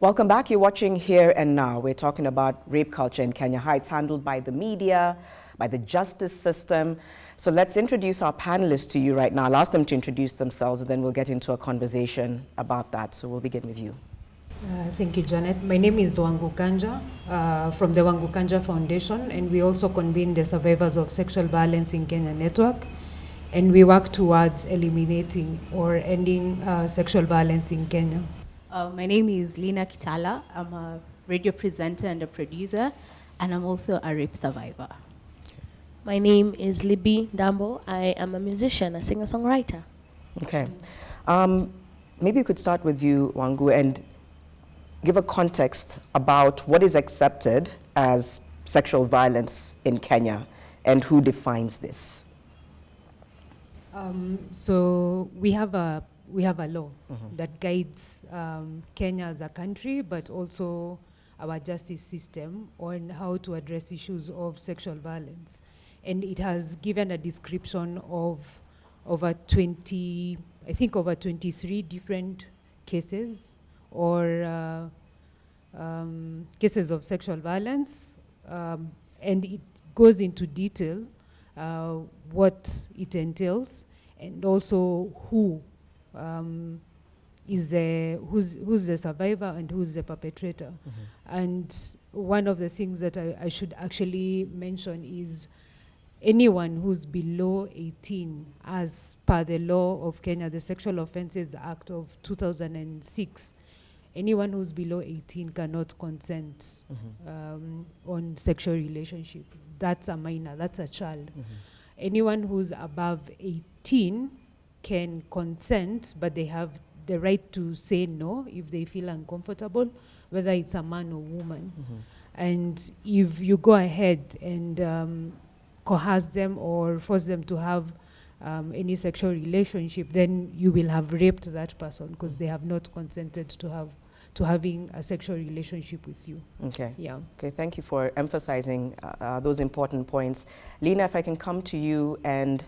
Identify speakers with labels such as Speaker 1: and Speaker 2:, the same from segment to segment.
Speaker 1: Welcome back. You're watching Here and Now. We're talking about rape culture in Kenya, how it's handled by the media, by the justice system. So let's introduce our panelists to you right now. I'll ask them to introduce themselves, and then we'll get into a conversation about that. So we'll begin with you.
Speaker 2: Thank you, Janet. My name is Wangu Kanja from the Wangu Kanja Foundation, and we also convene the Survivors of Sexual Violence in Kenya network, and we work towards eliminating or ending sexual violence in Kenya.
Speaker 3: My name is Lina Kitala. I'm a radio presenter and a producer, and I'm also a rape survivor.
Speaker 4: My name is Libby Dambo. I am a musician, a singer-songwriter.
Speaker 1: Okay. Maybe we could start with you, Wangu, and give a context about what is accepted as sexual violence in Kenya and who defines this.
Speaker 2: So we have a law that guides Kenya as a country, but also our justice system on how to address issues of sexual violence. And it has given a description of over 23 different cases or cases of sexual violence. And it goes into detail what it entails, and also who's the survivor and who's the perpetrator. And one of the things that I should actually mention is anyone who's below 18, as per the law of Kenya, the Sexual Offences Act of 2006, anyone who's below 18 cannot consent on sexual relationship. That's a minor, that's a child. Anyone who's above 18 can consent, but they have the right to say no if they feel uncomfortable, whether it's a man or woman. And if you go ahead and coerce them or force them to have any sexual relationship, then you will have raped that person because they have not consented to having a sexual relationship with you.
Speaker 1: Okay.
Speaker 2: Yeah.
Speaker 1: Okay, thank you for emphasizing those important points. Lina, if I can come to you and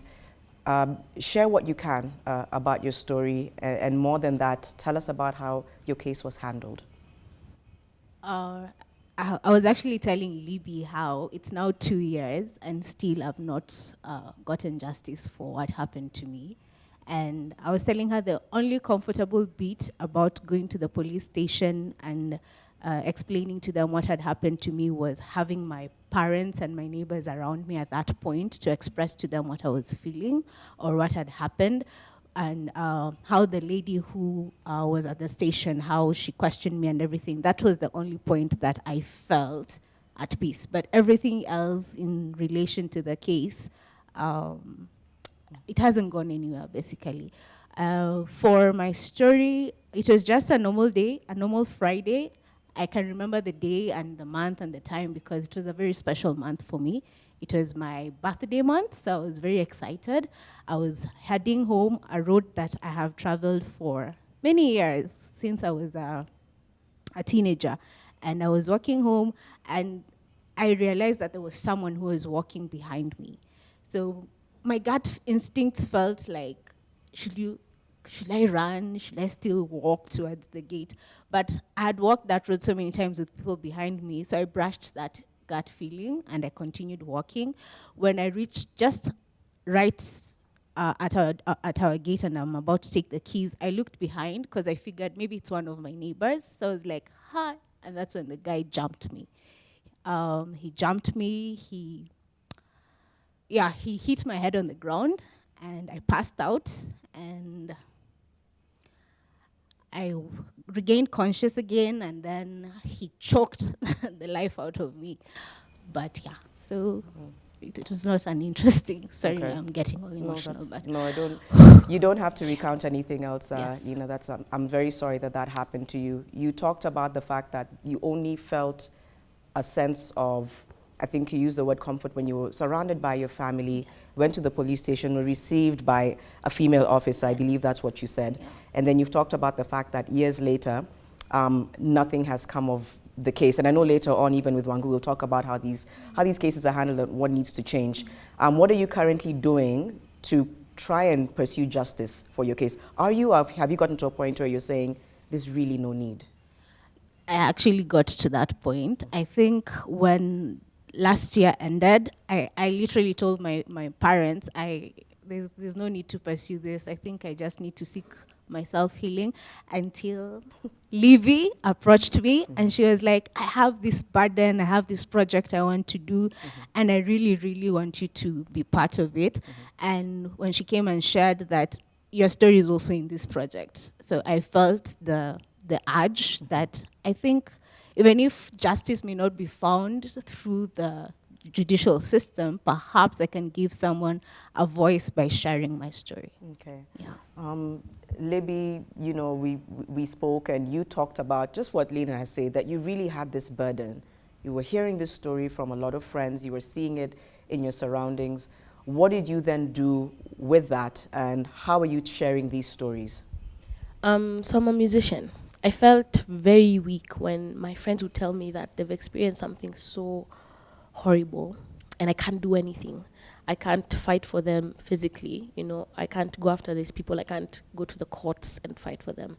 Speaker 1: share what you can about your story, and more than that, tell us about how your case was handled.
Speaker 3: I was actually telling Libby how it's now 2 years and still I've not gotten justice for what happened to me. And I was telling her the only comfortable bit about going to the police station and explaining to them what had happened to me was having my parents and my neighbors around me at that point to express to them what I was feeling or what had happened. And how the lady who was at the station, how she questioned me and everything, that was the only point that I felt at peace. But everything else in relation to the case, it hasn't gone anywhere, basically. For my story, it was just a normal day, a normal Friday. I can remember the day and the month and the time because it was a very special month for me. It was my birthday month, so I was very excited. I was heading home, a road that I have traveled for many years since I was a teenager. And I was walking home, and I realized that there was someone who was walking behind me. So my gut instinct felt like, should I run? Should I still walk towards the gate? But I had walked that road so many times with people behind me, so I brushed that gut feeling and I continued walking. When I reached just right at our gate and I'm about to take the keys, I looked behind because I figured maybe it's one of my neighbors. So I was like, hi. And that's when the guy jumped me. He jumped me. He hit my head on the ground and I passed out and I regained conscious again, and then he choked the life out of me. But yeah, so it was not an interesting. Sorry, okay. I'm getting all emotional.
Speaker 1: I don't. You don't have to recount anything else.
Speaker 3: Yes.
Speaker 1: I'm very sorry that happened to you. You talked about the fact that you only felt a sense of, I think you used the word comfort when you were surrounded by your family, went to the police station, were received by a female officer. I believe that's what you said. Yeah. And then you've talked about the fact that years later, nothing has come of the case. And I know later on, even with Wangu, we'll talk about how these cases are handled and what needs to change. What are you currently doing to try and pursue justice for your case? Have you gotten to a point where you're saying there's really no need?
Speaker 3: I actually got to that point. I think when last year ended, I literally told my parents, there's no need to pursue this. I think I just need to seek myself healing, until Livy approached me and she was like, I have this burden, I have this project I want to do, and I really, really want you to be part of it. And when she came and shared that your story is also in this project, so I felt the urge that I think even if justice may not be found through the judicial system, perhaps I can give someone a voice by sharing my story.
Speaker 1: Okay.
Speaker 3: Yeah.
Speaker 1: Libby, you know, we spoke and you talked about just what Lena has said, that you really had this burden. You were hearing this story from a lot of friends. You were seeing it in your surroundings. What did you then do with that, and how are you sharing these stories?
Speaker 4: So I'm a musician. I felt very weak when my friends would tell me that they've experienced something so horrible and I can't do anything. I can't fight for them physically, you know, I can't go after these people, I can't go to the courts and fight for them.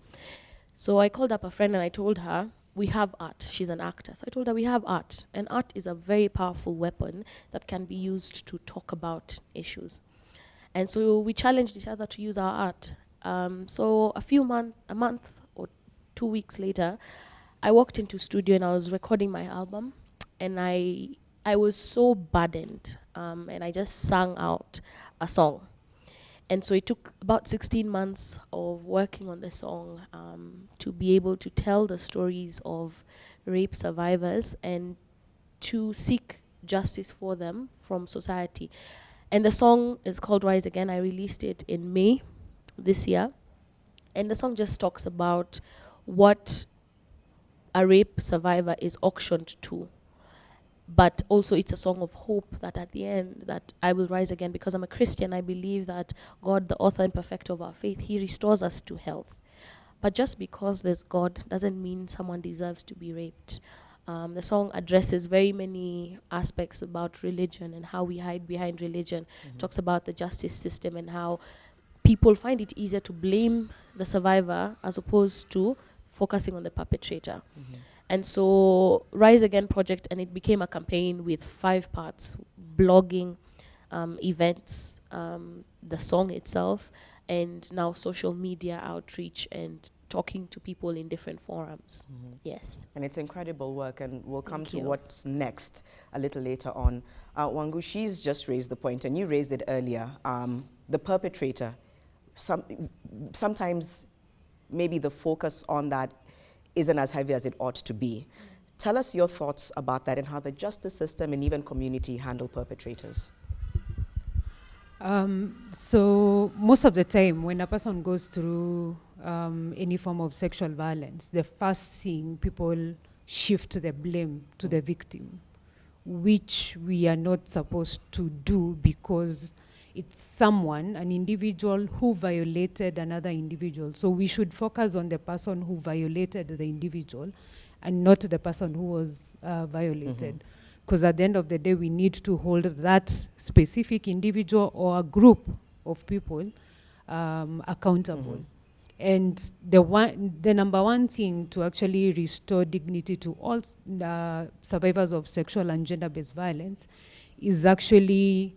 Speaker 4: So I called up a friend and I told her, we have art. She's an actor. So I told her we have art. And art is a very powerful weapon that can be used to talk about issues. And so we challenged each other to use our art. So a month or 2 weeks later, I walked into studio and I was recording my album, and I was so burdened, and I just sang out a song. And so it took about 16 months of working on the song, to be able to tell the stories of rape survivors and to seek justice for them from society. And the song is called Rise Again. I released it in May this year. And the song just talks about what a rape survivor is auctioned to. But also it's a song of hope that at the end that I will rise again, because I'm a Christian. I believe that God, the author and perfecter of our faith, he restores us to health. But just because there's God doesn't mean someone deserves to be raped. The song addresses very many aspects about religion and how we hide behind religion. Talks about the justice system and how people find it easier to blame the survivor as opposed to focusing on the perpetrator. And so Rise Again project, and it became a campaign with 5 parts: blogging, events, the song itself, and now social media outreach and talking to people in different forums. Yes.
Speaker 1: And it's incredible work, and we'll come
Speaker 4: Thank
Speaker 1: to
Speaker 4: you.
Speaker 1: what's next a little later on. Wangu, she's just raised the point, and you raised it earlier. The perpetrator, sometimes maybe the focus on that isn't as heavy as it ought to be. Tell us your thoughts about that and how the justice system and even community handle perpetrators.
Speaker 2: So most of the time when a person goes through any form of sexual violence, the first thing people shift the blame to the victim, which we are not supposed to do, because it's someone, an individual who violated another individual. So we should focus on the person who violated the individual and not the person who was violated. Because at the end of the day, we need to hold that specific individual or a group of people accountable. And the number one thing to actually restore dignity to all survivors of sexual and gender-based violence is actually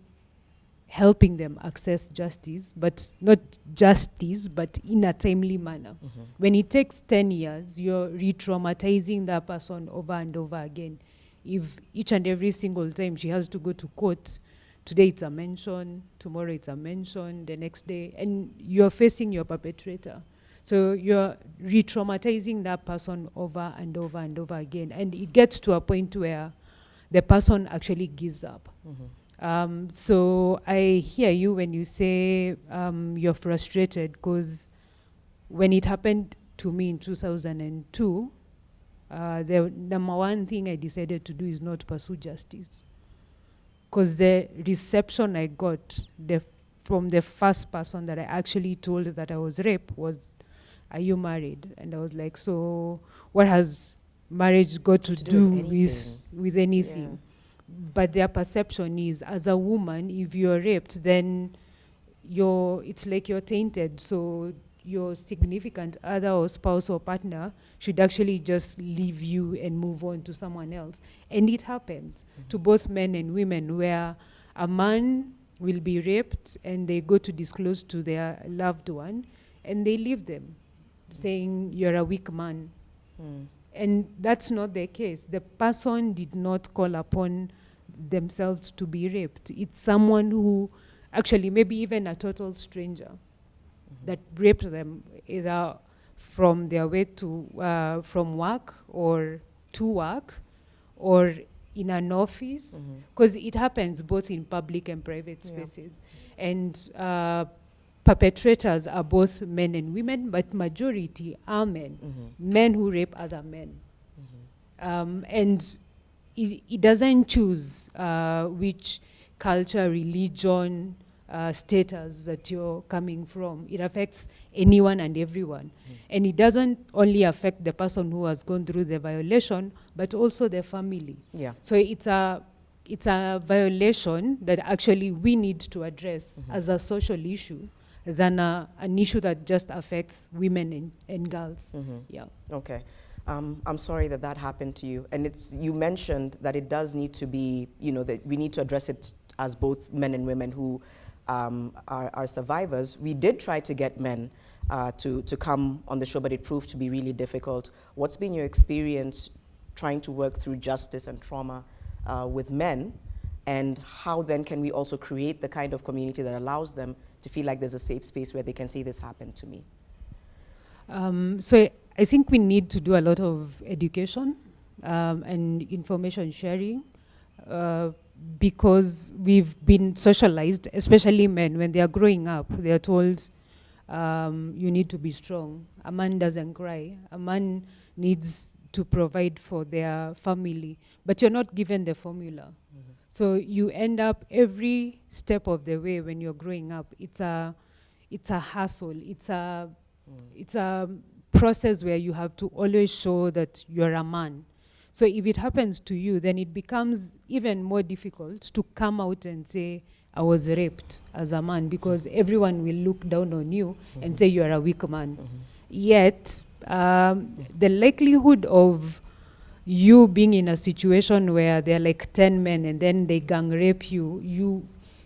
Speaker 2: helping them access justice, but not justice, but in a timely manner. When it takes 10 years, you're re-traumatizing that person over and over again. If each and every single time she has to go to court, today it's a mention, tomorrow it's a mention, the next day, and you're facing your perpetrator. So you're re-traumatizing that person over and over and over again. And it gets to a point where the person actually gives up. So I hear you when you say you're frustrated, because when it happened to me in 2002, the number one thing I decided to do is not pursue justice. Because the reception I got from the first person that I actually told that I was raped was, "Are you married?" And I was like, so what has marriage got to do with anything?
Speaker 1: Yeah.
Speaker 2: But their perception is, as a woman, if you're raped, then it's like you're tainted. So your significant other or spouse or partner should actually just leave you and move on to someone else. And it happens to both men and women, where a man will be raped and they go to disclose to their loved one and they leave them, saying, "You're a weak man." And that's not the case. The person did not call upon themselves to be raped. It's someone who actually, maybe even a total stranger, that raped them either from their way to, from work or to work, or in an office, because it happens both in public and private spaces. And perpetrators are both men and women, but majority are men, men who rape other men. And it doesn't choose which culture, religion, status that you're coming from. It affects anyone and everyone. And it doesn't only affect the person who has gone through the violation, but also the family.
Speaker 1: Yeah.
Speaker 2: So it's a violation that actually we need to address as a social issue than an issue that just affects women and girls. Yeah.
Speaker 1: Okay. I'm sorry that that happened to you. And you mentioned that it does need to be, that we need to address it as both men and women who are survivors. We did try to get men to come on the show, but it proved to be really difficult. What's been your experience trying to work through justice and trauma with men? And how then can we also create the kind of community that allows them to feel like there's a safe space where they can say this happened to me?
Speaker 2: So I think we need to do a lot of education and information sharing, because we've been socialized, especially men, when they are growing up, they are told, you need to be strong. A man doesn't cry. A man needs to provide for their family, but you're not given the formula. So you end up every step of the way when you're growing up, it's a hassle. It's a process where you have to always show that you're a man. So if it happens to you, then it becomes even more difficult to come out and say, I was raped as a man, because everyone will look down on you and say you're a weak man. Yet, the likelihood of you being in a situation where there are like 10 men and then they gang rape you,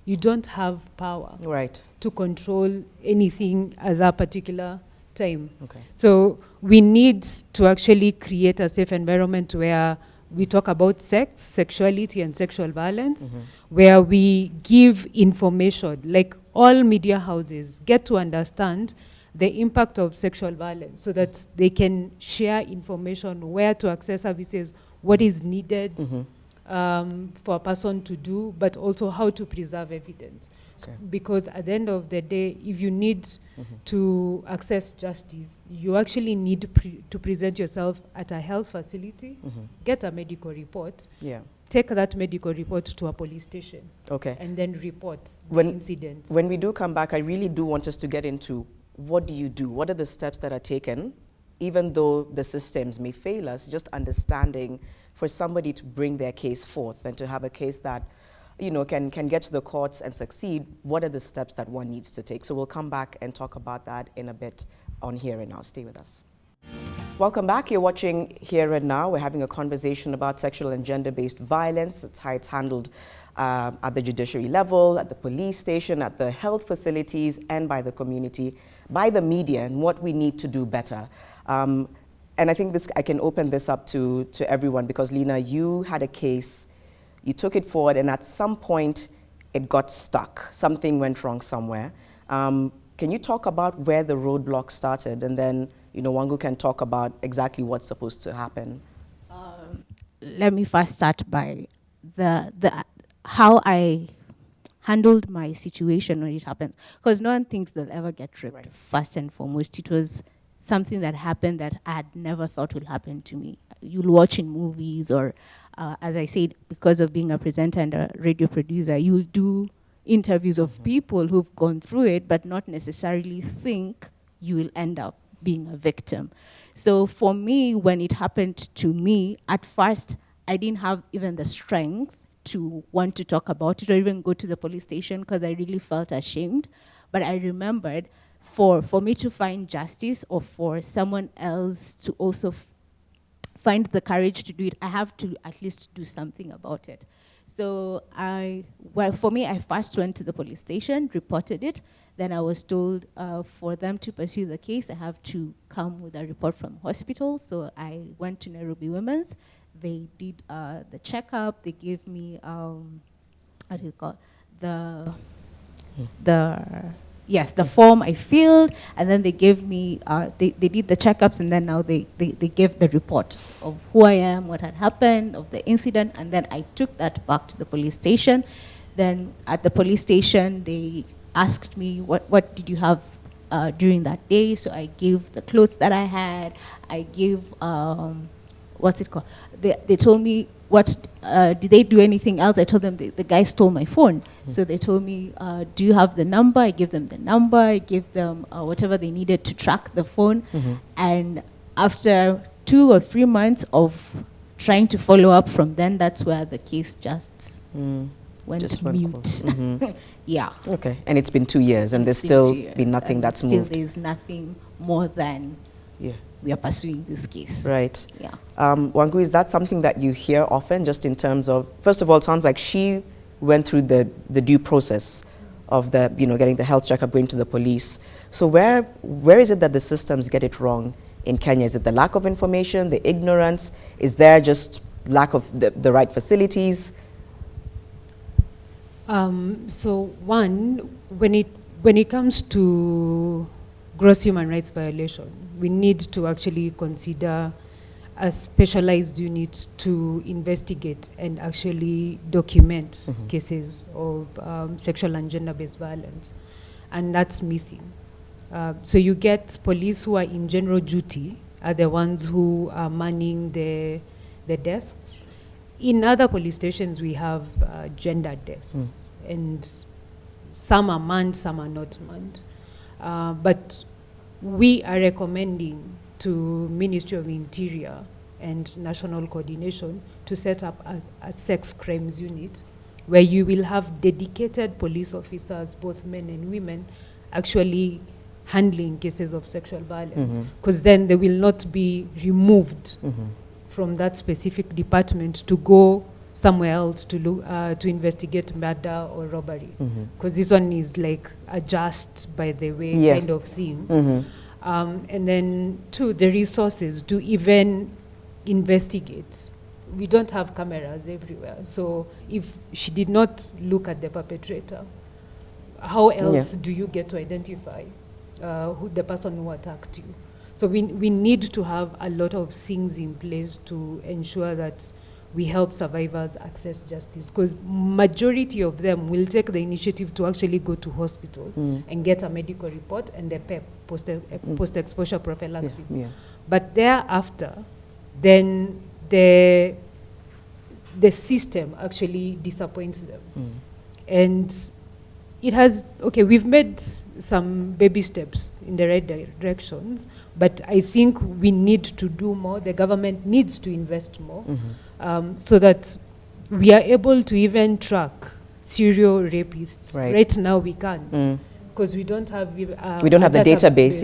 Speaker 2: you don't have power to control anything at that particular time. So we need to actually create a safe environment where we talk about sex, sexuality, and sexual violence, where we give information, like all media houses get to understand the impact of sexual violence so that they can share information, where to access services, what is needed for a person to do, but also how to preserve evidence. Because at the end of the day, if you need to access justice, you actually need to present yourself at a health facility, get a medical report, take that medical report to a police station, and then report the incident.
Speaker 1: When we do come back, I really do want us to get into what do you do? What are the steps that are taken, even though the systems may fail us, just understanding for somebody to bring their case forth and to have a case that can get to the courts and succeed. What are the steps that one needs to take? So we'll come back and talk about that in a bit on Here and Now. Stay with us. Welcome back. You're watching Here and Now. We're having a conversation about sexual and gender-based violence. It's how it's handled at the judiciary level, at the police station, at the health facilities, and by the community, by the media, and what we need to do better. And I think I can open this up to everyone, because Lena, you had a case, you took it forward, and at some point it got stuck. Something went wrong somewhere. Can you talk about where the roadblock started, and then Wangu can talk about exactly what's supposed to happen?
Speaker 3: Let me first start by how I handled my situation when it happened, because no one thinks they'll ever get raped. First and foremost, it was something that happened that I had never thought would happen to me. You'll watch in movies, or as I said, because of being a presenter and a radio producer, you'll do interviews of people who've gone through it, but not necessarily think you will end up being a victim. So for me, when it happened to me, at first, I didn't have even the strength to want to talk about it or even go to the police station, because I really felt ashamed. But I remembered for me to find justice, or for someone else to also find the courage to do it, I have to at least do something about it. So for me, I first went to the police station, reported it. Then I was told for them to pursue the case, I have to come with a report from hospital. So I went to Nairobi Women's. They did the checkup. They gave me, what do you call the form I filled, and then they gave me, they did the checkups, and then now they gave the report of who I am, what had happened, of the incident, and then I took that back to the police station. Then at the police station, they asked me, what did you have during that day? So I gave the clothes that I had. I gave, what's it called? They told me, did they do anything else? I told them the guy stole my phone. So they told me, do you have the number? I gave them the number. I gave them whatever they needed to track the phone. And after 2 or 3 months of trying to follow up from then, that's where the case just went mute. Yeah.
Speaker 1: Okay, and it's been 2 years, and there's still been nothing
Speaker 3: and
Speaker 1: that's
Speaker 3: still
Speaker 1: moved.
Speaker 3: There's nothing more than we are pursuing this case.
Speaker 1: Right.
Speaker 3: Yeah.
Speaker 1: Wangu, is that something that you hear often, just in terms of, first of all, it sounds like she went through the due process of the, getting the health checkup, going to the police. So where is it that the systems get it wrong in Kenya? Is it the lack of information, the ignorance? Is there just lack of the right facilities?
Speaker 2: So one, when it comes to gross human rights violation, we need to actually consider a specialized unit to investigate and actually document cases of sexual and gender-based violence, and that's missing. So you get police who are in general duty are the ones who are manning the desks. In other police stations, we have gender desks, and some are manned, some are not manned. But we are recommending to Ministry of Interior and National Coordination to set up a sex crimes unit where you will have dedicated police officers, both men and women, actually handling cases of sexual violence, because then they will not be removed from that specific department to go somewhere else to look to investigate murder or robbery, because this one is like a just by the way kind of thing. And then two, the resources to even investigate. We don't have cameras everywhere, so if she did not look at the perpetrator, how else do you get to identify who the person who attacked you? So we need to have a lot of things in place to ensure that we help survivors access justice, because majority of them will take the initiative to actually go to hospital and get a medical report and the PEP, post-exposure prophylaxis. But thereafter, then the system actually disappoints them. And it has, we've made some baby steps in the right directions, but I think we need to do more. The government needs to invest more so that we are able to even track serial rapists. Right now we can't, because we don't have we don't have
Speaker 1: the database.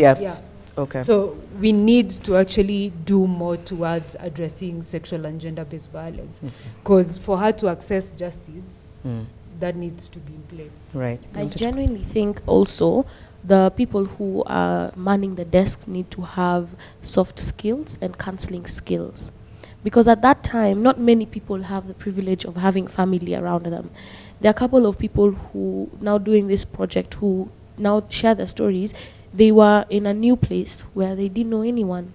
Speaker 1: Okay.
Speaker 2: So we need to actually do more towards addressing sexual and gender-based violence, because for her to access justice, that needs to be in place.
Speaker 1: Right.
Speaker 4: I genuinely think also the people who are manning the desks need to have soft skills and counseling skills, because at that time, not many people have the privilege of having family around them. There are a couple of people who now doing this project who now share their stories. They were in a new place where they didn't know anyone.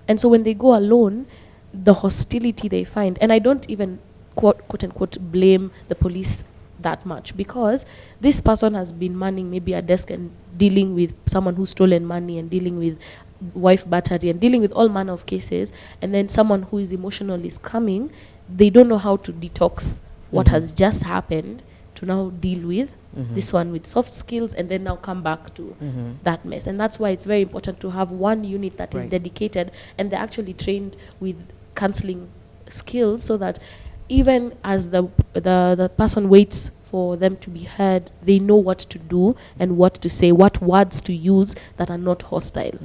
Speaker 4: And so when they go alone, the hostility they find, and I don't even quote unquote blame the police that much, because this person has been manning maybe a desk and dealing with someone who's stolen money and dealing with wife battery and dealing with all manner of cases, and then someone who is emotionally scrumming, they don't know how to detox what has just happened to now deal with this one with soft skills and then now come back to that mess. And that's why it's very important to have one unit that is dedicated and they're actually trained with counseling skills, so that even as the person waits for them to be heard, they know what to do and what to say, what words to use that are not hostile,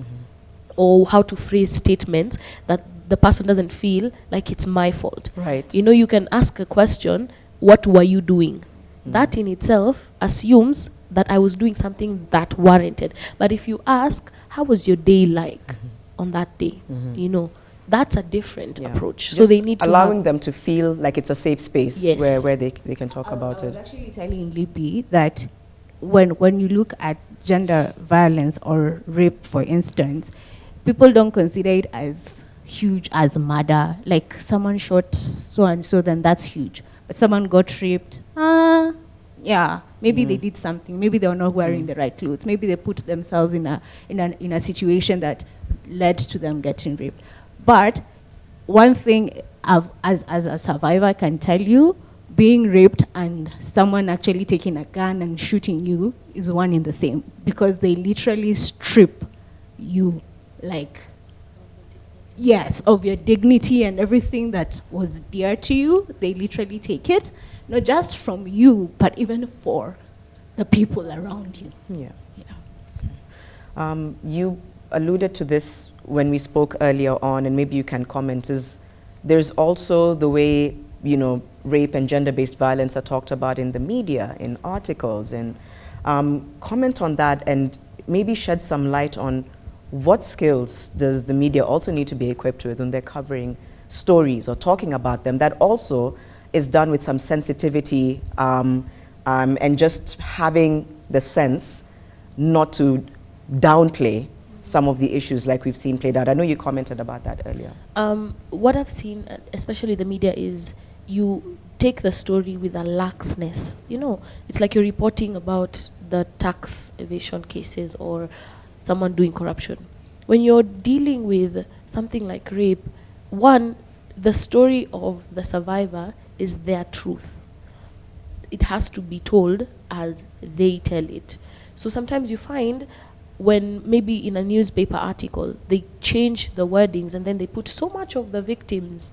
Speaker 4: or how to phrase statements that the person doesn't feel like it's my fault.
Speaker 1: Right.
Speaker 4: You know, you can ask a question, what were you doing? That in itself assumes that I was doing something that warranted. But if you ask, how was your day like on that day? You know, that's a different approach. So
Speaker 1: Just
Speaker 4: they need to
Speaker 1: allowing them to feel like it's a safe space
Speaker 4: Yes.
Speaker 1: where they can talk about
Speaker 3: I was
Speaker 1: it.
Speaker 3: actually telling Libby that when you look at gender violence or rape, for instance, people don't consider it as huge as murder. Like someone shot so and so, then that's huge. But someone got raped, yeah, maybe they did something. Maybe they were not wearing the right clothes. Maybe they put themselves in a situation that led to them getting raped. But one thing as a survivor can tell you, being raped and someone actually taking a gun and shooting you is one in the same, because they literally strip you, like, yes, of your dignity and everything that was dear to you. They literally take it, not just from you, but even for the people around you.
Speaker 1: Yeah.
Speaker 3: Yeah.
Speaker 1: You alluded to this when we spoke earlier on, and maybe you can comment, is there's also the way, you know, rape and gender-based violence are talked about in the media, in articles, and comment on that and maybe shed some light on what skills does the media also need to be equipped with when they're covering stories or talking about them, that also is done with some sensitivity and just having the sense not to downplay some of the issues like we've seen played out. I know you commented about that earlier.
Speaker 4: What I've seen, especially the media, is you take the story with a laxness. You know, it's like you're reporting about the tax evasion cases or someone doing corruption. When you're dealing with something like rape, one, the story of the survivor is their truth. It has to be told as they tell it. So sometimes you find when maybe in a newspaper article, they change the wordings and then they put so much of the victim's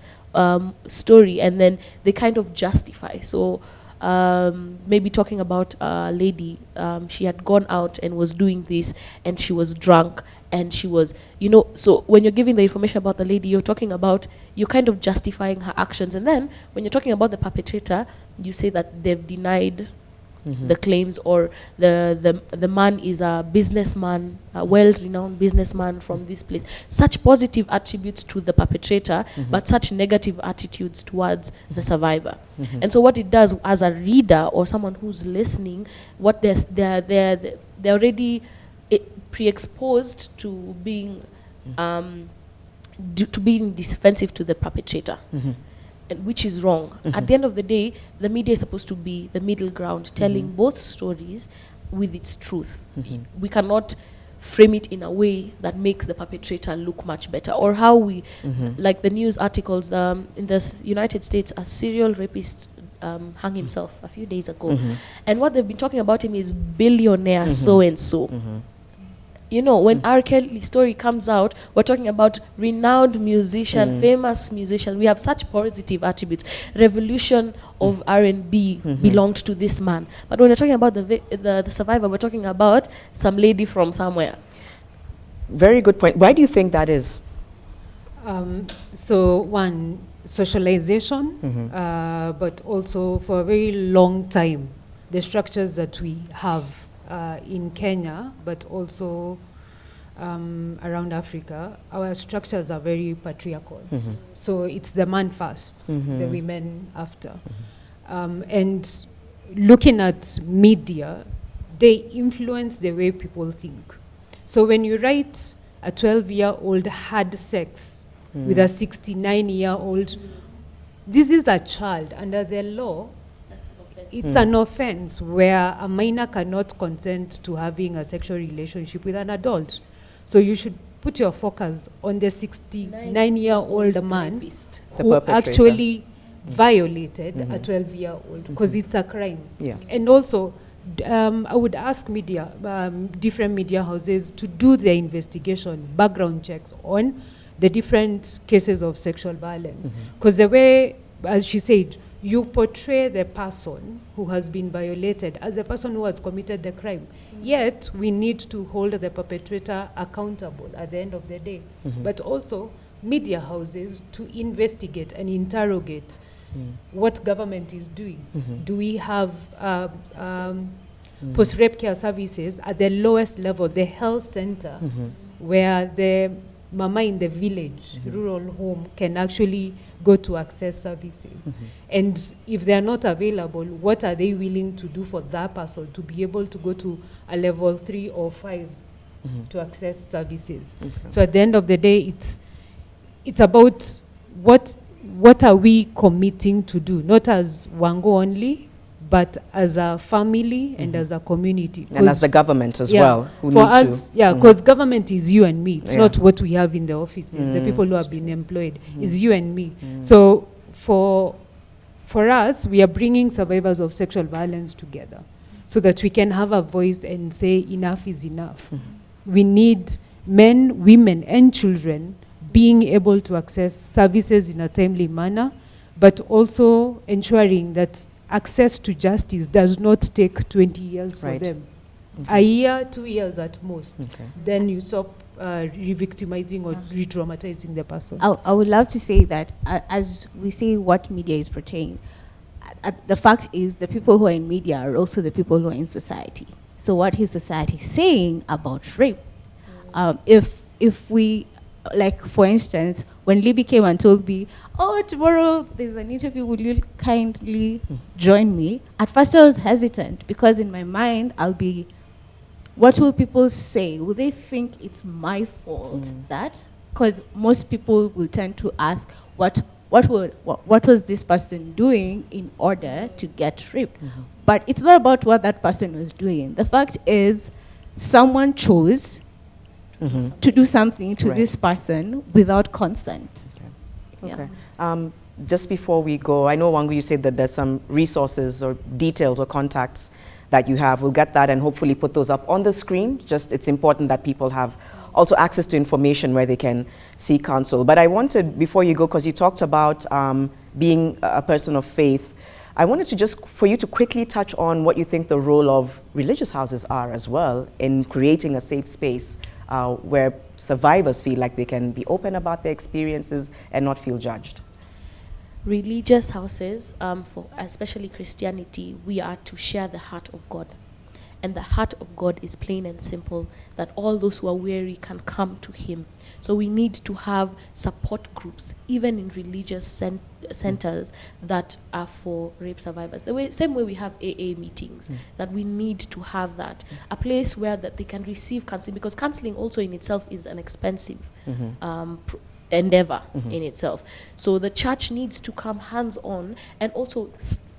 Speaker 4: story and then they kind of justify. So maybe talking about a lady, she had gone out and was doing this and she was drunk and she was, you know, so when you're giving the information about the lady, you're talking about, you're kind of justifying her actions. And then when you're talking about the perpetrator, you say that they've denied the claims, or the man is a businessman, a well-renowned businessman from this place. Such positive attributes to the perpetrator, but such negative attitudes towards the survivor. And so what it does as a reader or someone who's listening, what they're already pre-exposed to being defensive to the perpetrator. And which is wrong. At the end of the day, the media is supposed to be the middle ground, telling both stories with its truth. We cannot frame it in a way that makes the perpetrator look much better. Or how we, like the news articles, in the United States, a serial rapist hung himself a few days ago. And what they've been talking about him is billionaire so-and-so. You know, when R. Kelly's story comes out, we're talking about renowned musician, famous musician. We have such positive attributes. Revolution of R&B belonged to this man. But when we're talking about the survivor, we're talking about some lady from somewhere.
Speaker 1: Very good point. Why do you think that is?
Speaker 2: So one, socialization, but also for a very long time, the structures that we have in Kenya, but also around Africa, our structures are very patriarchal. So it's the man first, the women after. And looking at media, they influence the way people think. So when you write a 12-year-old had sex with a 69-year-old, this is a child. Under the law, it's an offense where a minor cannot consent to having a sexual relationship with an adult. So you should put your focus on the 69-year-old man who actually violated a 12-year-old, because it's a crime. And also, I would ask media, different media houses to do their investigation, background checks on the different cases of sexual violence. Because the way, as she said, you portray the person who has been violated as a person who has committed the crime. Yet, we need to hold the perpetrator accountable at the end of the day. But also, media houses to investigate and interrogate what government is doing. Do we have post-rape care services at the lowest level, the health center, where the mama in the village, rural home, can actually go to access services? And if they are not available, what are they willing to do for that person to be able to go to a level 3 or 5 to access services? So at the end of the day, it's about what are we committing to do, not as Wango only, but as a family and as a community.
Speaker 1: And as the government as well. Who
Speaker 2: for
Speaker 1: need
Speaker 2: us,
Speaker 1: to,
Speaker 2: because government is you and me. It's
Speaker 1: Yeah.
Speaker 2: not what we have in the offices, the people who have been employed. It's you and me. So for us, we are bringing survivors of sexual violence together so that we can have a voice and say enough is enough. We need men, women, and children being able to access services in a timely manner, but also ensuring that access to justice does not take 20 years for
Speaker 1: Right.
Speaker 2: them. A year, 2 years at most.
Speaker 1: Okay.
Speaker 2: Then you stop re-victimizing or re-traumatizing the person.
Speaker 3: I would love to say that as we say what media is portraying, the fact is the people who are in media are also the people who are in society. So what is society saying about rape? If we, like for instance, when Libby came and told me, oh, tomorrow there's an interview, will you kindly join me? At first I was hesitant because in my mind I'll be, what will people say? Will they think it's my fault that? Because most people will tend to ask, what was this person doing in order to get raped? But it's not about what that person was doing. The fact is, someone chose to do something to
Speaker 1: Right.
Speaker 3: this person without consent.
Speaker 1: Okay. Just before we go, I know, Wangu, you said that there's some resources or details or contacts that you have. We'll get that and hopefully put those up on the screen. Just it's important that people have also access to information where they can seek counsel. But I wanted, before you go, because you talked about being a person of faith, I wanted to just, for you to quickly touch on what you think the role of religious houses are as well in creating a safe space where survivors feel like they can be open about their experiences and not feel judged.
Speaker 4: Religious houses, for especially Christianity, we are to share the heart of God. And the heart of God is plain and simple, that all those who are weary can come to him. So we need to have support groups, even in religious centers that are for rape survivors. Same way we have AA meetings, that we need to have that. A place where that they can receive counseling, because counseling also in itself is an expensive endeavor in itself. So the church needs to come hands-on and also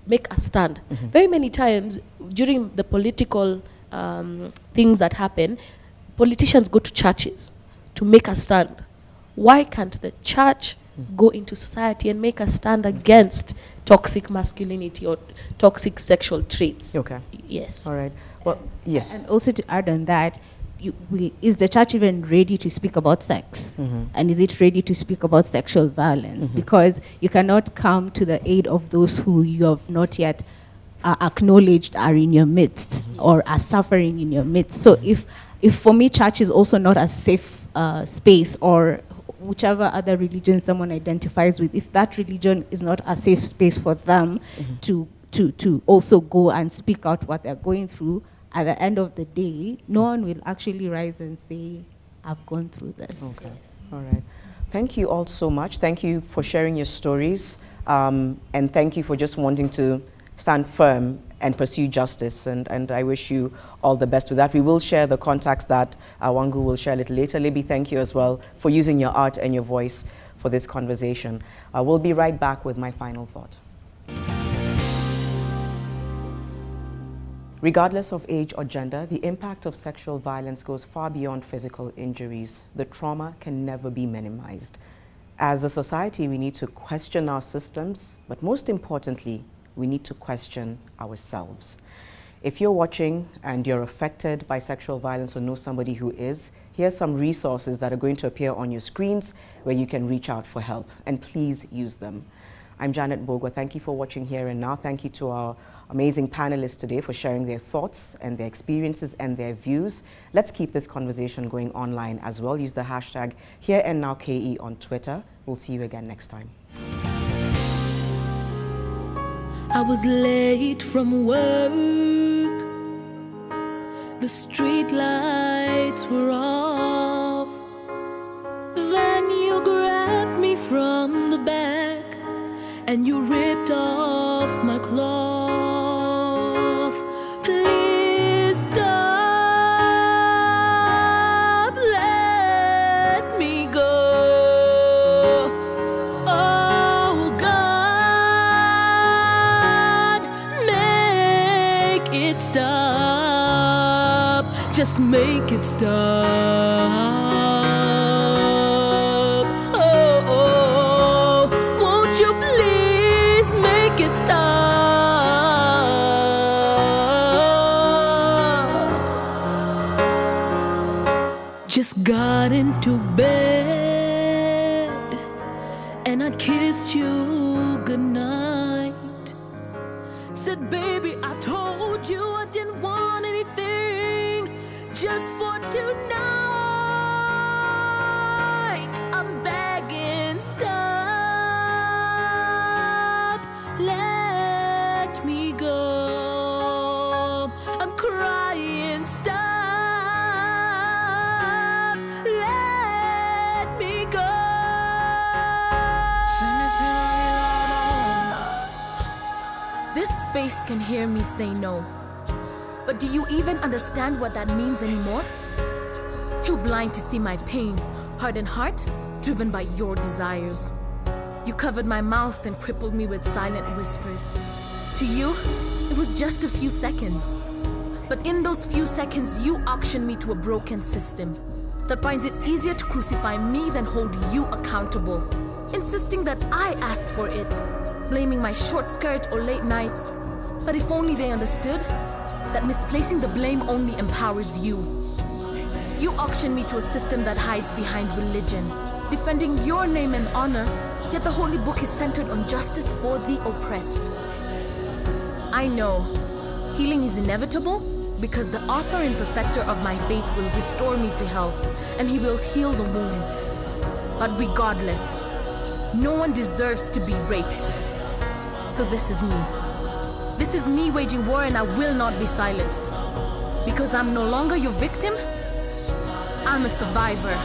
Speaker 4: make a stand. Very many times during the political things that happen, politicians go to churches to make a stand. Why can't the church go into society and make a stand against toxic masculinity or toxic sexual traits?
Speaker 1: Okay.
Speaker 4: Yes.
Speaker 1: All right. Well, yes.
Speaker 3: And also to add on that, is the church even ready to speak about sex? And is it ready to speak about sexual violence? Because you cannot come to the aid of those who you have not yet acknowledged are in your midst or are suffering in your midst. So if for me, church is also not a safe space, or whichever other religion someone identifies with, if that religion is not a safe space for them to also go and speak out what they're going through, at the end of the day, no one will actually rise and say, I've gone through this.
Speaker 1: Okay. All right. Thank you all so much. Thank you for sharing your stories. And thank you for just wanting to stand firm and pursue justice. And I wish you all the best with that. We will share the contacts that Wangu will share a little later. Libby, thank you as well for using your art and your voice for this conversation. We'll be right back with my final thought. Regardless of age or gender, the impact of sexual violence goes far beyond physical injuries. The trauma can never be minimized. As a society, we need to question our systems, but most importantly, we need to question ourselves. If you're watching and you're affected by sexual violence or know somebody who is, here's some resources that are going to appear on your screens where you can reach out for help, and please use them. I'm Janet Bogwa. Thank you for watching Here and Now. Thank you to our amazing panelists today for sharing their thoughts and their experiences and their views. Let's keep this conversation going online as well. Use the hashtag HereAndNowKE on Twitter. We'll see you again next time.
Speaker 5: I was late from work. The street lights were off. Then you grabbed me from the back and you ripped off my cloth. Please stop, let me go. Oh God, make it stop. Just make it stop. Just got into bed and I kissed you goodnight. Said, baby, I told you I didn't want anything just for tonight. I'm begging, stop, let me go. I'm crying, stop.
Speaker 6: This space can hear me say no. But do you even understand what that means anymore? Too blind to see my pain, hardened heart, driven by your desires. You covered my mouth and crippled me with silent whispers. To you, it was just a few seconds. But in those few seconds, you auctioned me to a broken system that finds it easier to crucify me than hold you accountable, insisting that I asked for it, blaming my short skirt or late nights. But if only they understood that misplacing the blame only empowers you. You auctioned me to a system that hides behind religion, defending your name and honor, yet the holy book is centered on justice for the oppressed. I know healing is inevitable because the author and perfecter of my faith will restore me to health and he will heal the wounds. But regardless, no one deserves to be raped. So this is me. This is me waging war, and I will not be silenced. Because I'm no longer your victim, I'm a survivor.